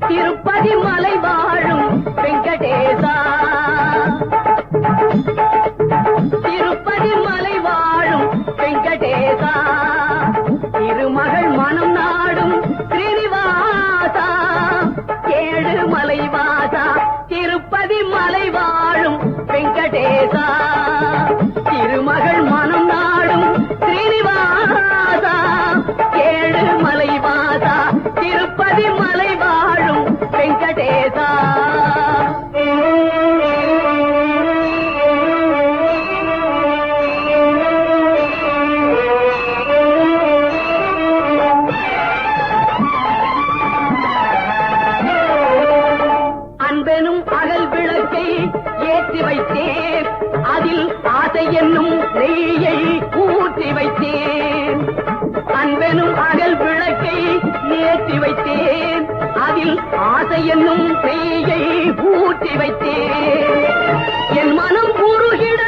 திருப்பதி மலை வாழும் வெங்கடேசா, திருப்பதி மலை வாழும் வெங்கடேசா, திருமகள் மனம் நாடும் ஸ்ரீனிவாசா, ஏழு மலை வாசா, திருப்பதி மலை வாழும் வெங்கடேசா, திருமகள் மனம் நாடும் ஸ்ரீனிவாசா, ஏழு மலை வாசா, திருப்பதி மலை வாழும் வெங்கடேசா. அன்பெனும் அகல் விளக்கை ஏற்றி வைத்தேன், அதில் ஆசை என்னும் நெய்யை ஊற்றி வைத்தேன். அன்பெனும் அகல் விளக்கை ஏற்றி வைத்தேன், அதில் ஆசை என்னும் நெய்யை ஊற்றி வைத்தேன். என் மனம் உருகிட